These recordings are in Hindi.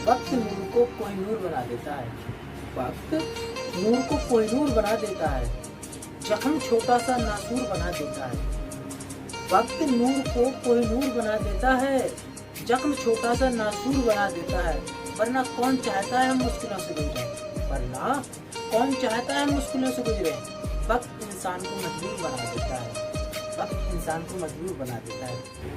वक्त नूर को कोहिनूर बना देता है। वक्त नूर को कोहिनूर बना देता है, जख्म छोटा सा नासूर बना देता है। वक्त नूर को कोहिनूर बना देता है, जख्म छोटा सा नासूर बना देता है। वरना कौन चाहता है हम मुश्किलों से गुजरे, वरना कौन चाहता है हम मुश्किलों से गुजरे। वक्त इंसान को मजबूर बना देता है, वक्त इंसान को मजबूर बना देता है।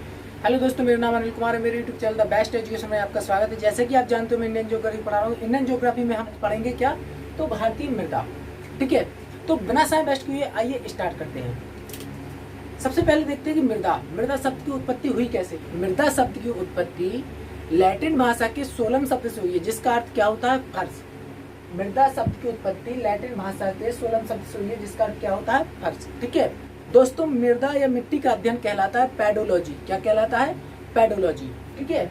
हेलो दोस्तों, मेरा नाम अनिल कुमार है। मेरे YouTube channel the best education में आपका स्वागत है। जैसे कि आप जानते हो, मैं इंडियन ज्योग्राफी पढ़ा रहा हूँ। इंडियन ज्योग्राफी में हम पढ़ेंगे क्या, तो भारतीय मृदा। ठीक है, तो बिना समय वेस्ट किए आइए स्टार्ट करते हैं। सबसे पहले देखते हैं कि मृदा शब्द की उत्पत्ति हुई कैसे। मृदा शब्द की उत्पत्ति लैटिन भाषा के सोलम शब्द से हुई है, जिसका अर्थ क्या होता है, फर्श। मृदा शब्द की उत्पत्ति लैटिन भाषा के सोलम शब्द से हुई है, जिसका अर्थ क्या होता है, फर्श। ठीक है दोस्तों, मृदा या मिट्टी का अध्ययन कहलाता है पेडोलॉजी। क्या कहलाता है, पेडोलॉजी। ठीक है,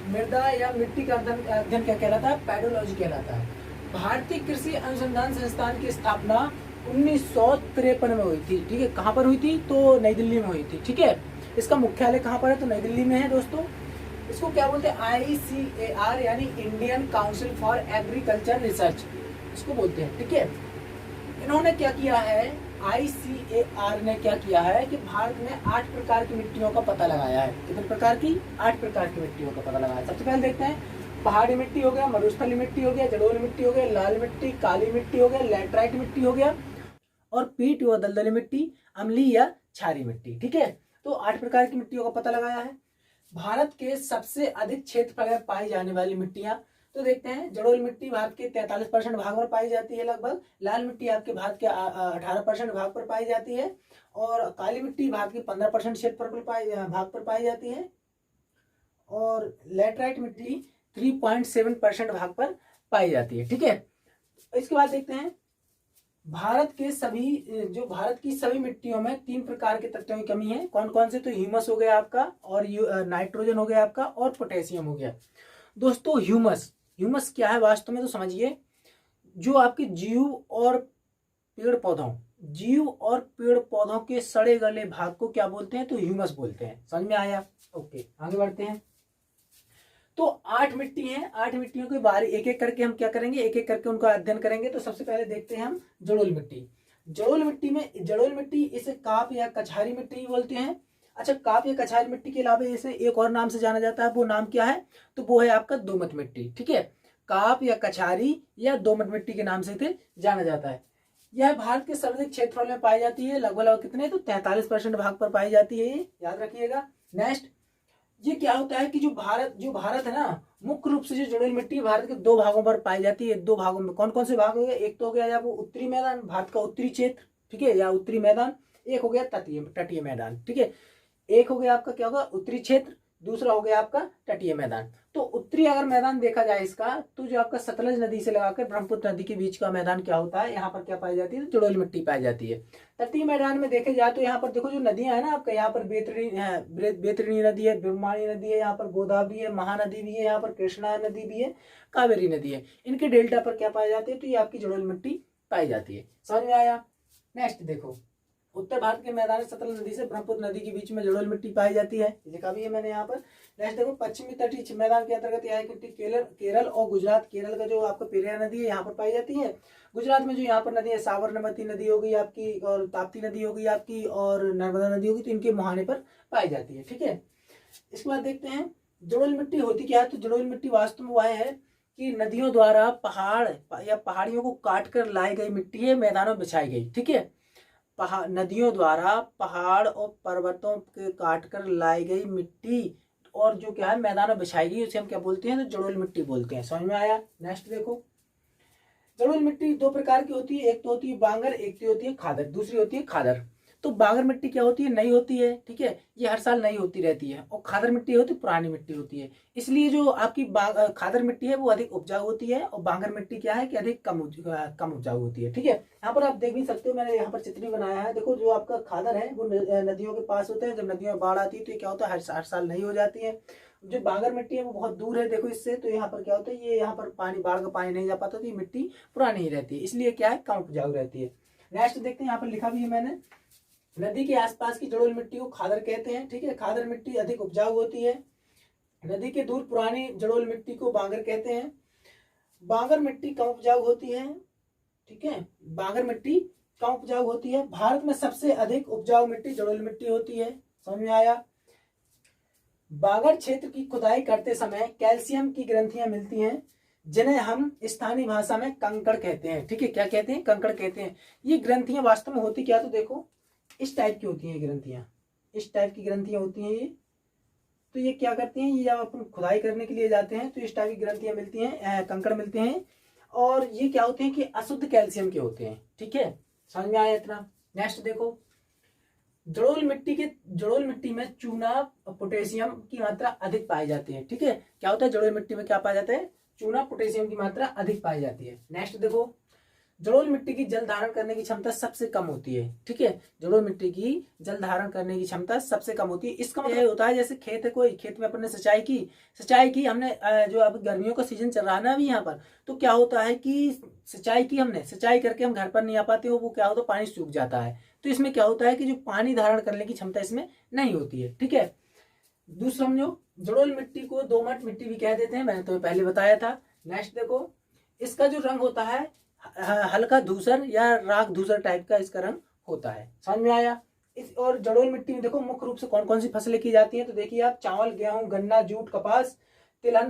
मृदा या मिट्टी का अध्ययन क्या कहलाता है, पेडोलॉजी कहलाता है। भारतीय कृषि अनुसंधान संस्थान की स्थापना 1953 में हुई थी। ठीक है, कहाँ पर हुई थी, तो नई दिल्ली में हुई थी। ठीक है, इसका मुख्यालय कहाँ पर है, तो नई दिल्ली में है दोस्तों। इसको क्या बोलते हैं, ICAR यानी Indian council for agriculture research, इसको बोलते हैं। ठीक है, इन्होंने क्या किया है, ICAR ने क्या किया है कि भारत में 8 प्रकार की मिट्टियों का पता लगाया है। कितने प्रकार की, 8 प्रकार की मिट्टियों का पता लगाया है। सबसे पहले देखते हैं, पहाड़ी मिट्टी हो गया, मरुस्थलीय मिट्टी हो गया, जलोढ़ मिट्टी हो गया, लाल मिट्टी, काली मिट्टी हो गया, लैटराइट मिट्टी हो गया, और पीट व दलदली मिट्टी, अम्लीय या क्षारीय मिट्टी। ठीक है, तो 8 प्रकार की मिट्टियों का पता लगाया है। भारत के सबसे अधिक क्षेत्रफल में पाई जाने वाली मिट्टियां, तो देखते हैं, जलोढ़ मिट्टी भारत के 43% भाग पर पाई जाती है लगभग। लाल मिट्टी आपके भारत के 18% भाग पर पाई जाती है, और काली मिट्टी भारत के 15% क्षेत्रफल पर भाग पर पाई जाती है, और लैटराइट मिट्टी 3.7% भाग पर पाई जाती है। ठीक है, इसके बाद देखते हैं, भारत की सभी मिट्टियों में 3 प्रकार के तत्वों की कमी है। कौन कौन से, तो ह्यूमस हो गया आपका, और नाइट्रोजन हो गया आपका, और पोटेशियम हो गया। दोस्तों ह्यूमस क्या है वास्तव में, तो समझिए, जो आपके जीव और पेड़ पौधों के सड़े गले भाग को क्या बोलते हैं, तो ह्यूमस बोलते हैं। समझ में आया, ओके, आगे बढ़ते हैं। तो 8 मिट्टी हैं, 8 मिट्टियों के बारे एक एक करके हम क्या करेंगे, एक एक करके उनका अध्ययन करेंगे। तो सबसे पहले देखते हैं हम जलोढ़ मिट्टी। जलोढ़ मिट्टी इसे काप या कछारी मिट्टी बोलते हैं। अच्छा, काप या कछारी मिट्टी के अलावा इसे एक और नाम से जाना जाता है, वो नाम क्या है, तो वो है आपका दोमट मिट्टी। ठीक है, काप या कछारी या दोमट मिट्टी के नाम से इसे जाना जाता है। यह भारत के सर्वाधिक क्षेत्रफल में पाई जाती है, लगभग कितने, तो 43% भाग पर पाई जाती है, ये याद रखिएगा। नेक्स्ट, ये क्या होता है कि जो भारत है ना, मुख्य रूप से जो जलोढ़ मिट्टी भारत के 2 भागों पर पाई जाती है। 2 भागों में कौन कौन से भाग हो गए, एक तो हो गया या वो उत्तरी मैदान, भारत का उत्तरी क्षेत्र, ठीक है, या उत्तरी मैदान। एक हो गया तटीय मैदान। ठीक है, एक हो गया आपका क्या होगा, उत्तरी क्षेत्र, दूसरा हो गया आपका तटीय मैदान। तो उत्तरी अगर मैदान देखा जाए इसका, तो जो आपका सतलज नदी से लगाकर ब्रह्मपुत्र नदी के बीच का मैदान क्या होता है, यहाँ पर क्या पाई जाती है, तो जलोढ़ मिट्टी पाई जाती है। तटीय मैदान में देखे जाए तो यहाँ पर देखो, जो नदियां है ना आपका, यहाँ पर बेतरणी नदी है, ब्रह्मणी नदी है, यहाँ पर गोदावरी है, महानदी भी है, यहाँ पर कृष्णा नदी भी है, कावेरी नदी है। इनके डेल्टा पर क्या पाई जाती है, तो ये आपकी जलोढ़ मिट्टी पाई जाती है। समझ में आया। नेक्स्ट देखो, उत्तर भारत के मैदान सतलज नदी से ब्रह्मपुत्र नदी के बीच में जलोढ़ मिट्टी पाई जाती है, लिखा भी है मैंने यहाँ पर। नेक्स्ट देखो, पश्चिमी तटीय मैदान के अंतर्गत यह मिट्टी केरल और गुजरात, केरल का जो आपका पेरियार नदी है यहाँ पर पाई जाती है। गुजरात में जो यहाँ पर नदी है, साबरमती नदी होगी आपकी, और ताप्ती नदी होगी आपकी, और नर्मदा नदी होगी, तो इनके मुहाने पर पाई जाती है। ठीक है, इसके बाद देखते हैं, जलोढ़ मिट्टी होती क्या है, तो जलोढ़ मिट्टी वास्तव में वह है कि नदियों द्वारा पहाड़ या पहाड़ियों को काट कर लाई गई मिट्टी है, मैदानों में बिछाई गई। ठीक है, नदियों द्वारा पहाड़ और पर्वतों के काट कर लाई गई मिट्टी, और जो क्या है, मैदान में बिछाई गई, उसे हम क्या बोलते हैं, तो जलोढ़ मिट्टी बोलते हैं। समझ में आया। नेक्स्ट देखो, जलोढ़ मिट्टी 2 प्रकार की होती है, एक तो होती है बांगर, एक तो होती है खादर, दूसरी होती है खादर। तो बांगर मिट्टी क्या होती है, नई होती है। ठीक है, ये हर साल नई होती रहती है, और खादर मिट्टी होती है, पुरानी मिट्टी होती है। इसलिए जो आपकी खादर मिट्टी है वो अधिक उपजाऊ होती है, और बांगर मिट्टी क्या है कि अधिक कम उपजाऊ होती है। ठीक है, यहाँ पर आप देख भी सकते हो, मैंने यहाँ पर चित्र भी बनाया है। देखो, जो आपका खादर है वो नदियों के पास होता है, जब नदियों में बाढ़ आती है तो ये क्या होता है, हर साल नई हो जाती है। जो बांगर मिट्टी है वो बहुत दूर है, देखो इससे, तो यहाँ पर क्या होता है, ये यहाँ पर पानी, बाढ़ का पानी नहीं जा पाता, तो ये मिट्टी पुरानी ही रहती है, इसलिए क्या है, कम उपजाऊ रहती है। नेक्स्ट देखते हैं, यहाँ पर लिखा भी है मैंने, नदी के आसपास की जलोढ़ मिट्टी को खादर कहते हैं। ठीक है, खादर मिट्टी अधिक उपजाऊ होती है। नदी के दूर पुरानी जड़ोल मिट्टी को बांगर कहते हैं। बांगर मिट्टी कम उपजाऊ होती है, ठीक है, बांगर मिट्टी कम उपजाऊ होती है। भारत में सबसे अधिक उपजाऊ मिट्टी जड़ोल मिट्टी होती है। समझ में आया। बांगर क्षेत्र की खुदाई करते समय कैल्शियम की ग्रंथियां मिलती हैं, जिन्हें हम स्थानीय भाषा में कंकड़ कहते हैं। ठीक है, क्या कहते हैं? कंकड़ कहते हैं। ये ग्रंथियां वास्तव में होती क्या, तो देखो इस टाइप की होती हैं ग्रंथियां, इस टाइप की ग्रंथियां होती हैं ये। तो ये क्या करती हैं, ये जब अपन खुदाई करने के लिए जाते हैं तो इस टाइप की ग्रंथियां मिलती हैं, कंकड़ मिलते हैं, और ये क्या होते हैं कि अशुद्ध कैल्शियम के होते हैं। ठीक है, समझ में आया इतना। नेक्स्ट देखो, जड़ोल मिट्टी में चूना पोटेशियम की मात्रा अधिक पाई जाती है। ठीक है, क्या होता है जड़ोल मिट्टी में क्या पाया जाता है, चूना पोटेशियम की मात्रा अधिक पाई जाती है। नेक्स्ट देखो, जड़ोल मिट्टी की जल धारण करने की क्षमता सबसे कम होती है। ठीक है, जड़ोल मिट्टी की जल धारण करने की क्षमता सबसे कम होती है। इसका मतलब होता है जैसे खेत है, कोई खेत में अपन ने सिंचाई की हमने, जो अब गर्मियों का सीजन चल रहा है ना अभी यहाँ पर, तो क्या होता है कि सिंचाई करके हम घर पर नहीं आ पाते हो, वो क्या होता है पानी सूख जाता है। तो इसमें क्या होता है कि जो पानी धारण करने की क्षमता इसमें नहीं होती है। ठीक है, दूसरा समझो, जड़ोल मिट्टी को दोमट मिट्टी भी कह देते हैं, मैंने तुम्हें पहले बताया था। नेक्स्ट देखो, इसका जो रंग होता है हल्का धूसर या राख धूसर टाइप का इसका रंग होता है। समझ में आया। और जड़ोल मिट्टी में देखो मुख्य रूप से कौन कौन सी फसलें की जाती हैं, तो देखिए आप, चावल, गेहूं, गन्ना, जूट, कपास, तिलहन,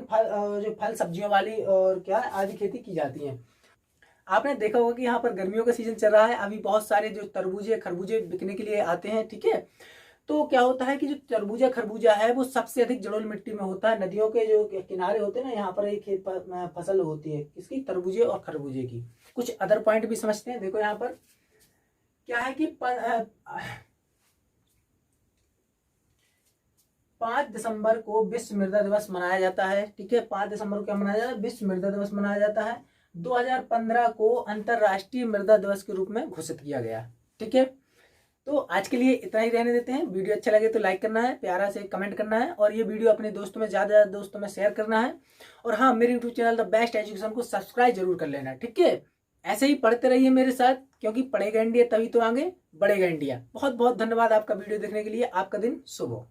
जो फल सब्जियों वाली और क्या आदि खेती की जाती है। आपने देखा होगा कि यहाँ पर गर्मियों का सीजन चल रहा है, अभी बहुत सारे जो तरबूजे खरबूजे बिकने के लिए आते हैं। ठीक है, तो क्या होता है कि जो तरबूजा खरबूजा है वो सबसे अधिक जड़ोल मिट्टी में होता है। नदियों के जो किनारे होते हैं ना, यहाँ पर एक खेत पर फसल होती है किसकी, तरबूजे और खरबूजे की। कुछ अदर पॉइंट भी समझते हैं। देखो यहाँ पर क्या है कि 5 दिसंबर को विश्व मृदा दिवस मनाया जाता है। ठीक है, 5 दिसंबर को क्या मनाया जाता है, विश्व मृदा दिवस मनाया जाता है। 2015 को अंतरराष्ट्रीय मृदा दिवस के रूप में घोषित किया गया। ठीक है, तो आज के लिए इतना ही रहने देते हैं। वीडियो अच्छा लगे तो लाइक करना है, प्यारा से कमेंट करना है, और ये वीडियो अपने दोस्तों में ज़्यादा दोस्तों में शेयर करना है। और हाँ, मेरे YouTube channel the best education को सब्सक्राइब जरूर कर लेना। ठीक है, ऐसे ही पढ़ते रहिए मेरे साथ, क्योंकि पढ़ेगा इंडिया तभी तो आगे बढ़ेगा इंडिया। बहुत बहुत धन्यवाद आपका वीडियो देखने के लिए। आपका दिन शुभ हो।